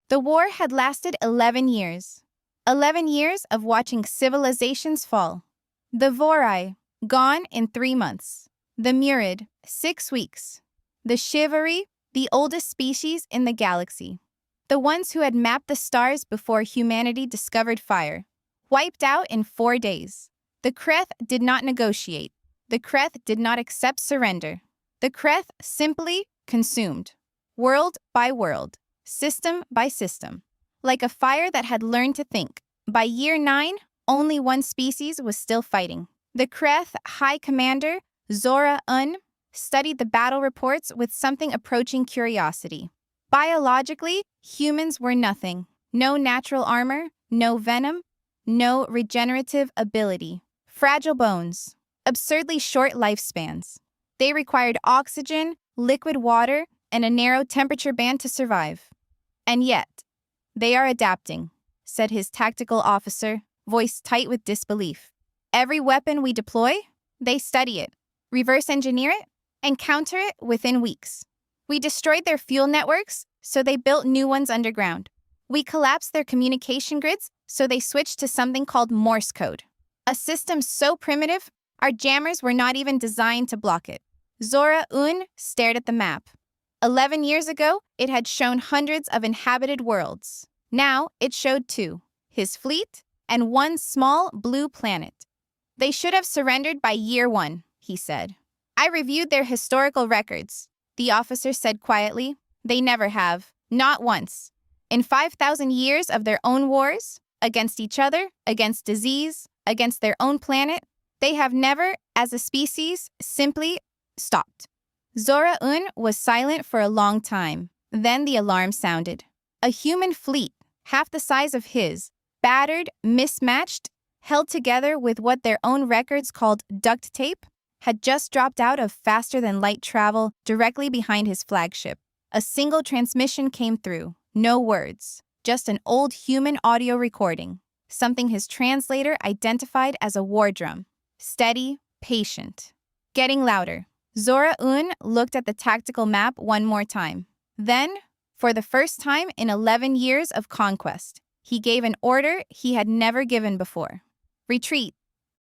The war had lasted 11 years. 11 years of watching civilizations fall. The Vorai, gone in 3 months. The Murid, 6 weeks. The Chivalry, the oldest species in the galaxy. The ones who had mapped the stars before humanity discovered fire. Wiped out in 4 days. The Kreth did not negotiate. The Kreth did not accept surrender. The Kreth simply consumed. World by world. System by system. Like a fire that had learned to think. By year 9, only one species was still fighting. The Kreth High Commander, Zora Un, studied the battle reports with something approaching curiosity. Biologically, humans were nothing. No natural armor, no venom, no regenerative ability. Fragile bones. Absurdly short lifespans. They required oxygen, liquid water, and a narrow temperature band to survive. And yet, they are adapting, said his tactical officer, voice tight with disbelief. Every weapon we deploy, they study it, reverse engineer it, and counter it within weeks. We destroyed their fuel networks, so they built new ones underground. We collapsed their communication grids, so they switched to something called Morse code. A system so primitive, our jammers were not even designed to block it. Zora Un stared at the map. 11 years ago, it had shown hundreds of inhabited worlds. Now, it showed 2, his fleet and 1 small blue planet. They should have surrendered by year 1, he said. I reviewed their historical records, the officer said quietly. They never have, not once. In 5,000 years of their own wars, against each other, against disease, against their own planet, they have never, as a species, simply stopped. Zora Un was silent for a long time. Then the alarm sounded. A human fleet, half the size of his, battered, mismatched, held together with what their own records called duct tape, had just dropped out of faster-than-light travel directly behind his flagship. A single transmission came through, no words, just an old human audio recording, something his translator identified as a war drum. Steady, patient. Getting louder. Zora Un looked at the tactical map one more time. Then, for the first time in 11 years of conquest, he gave an order he had never given before. Retreat.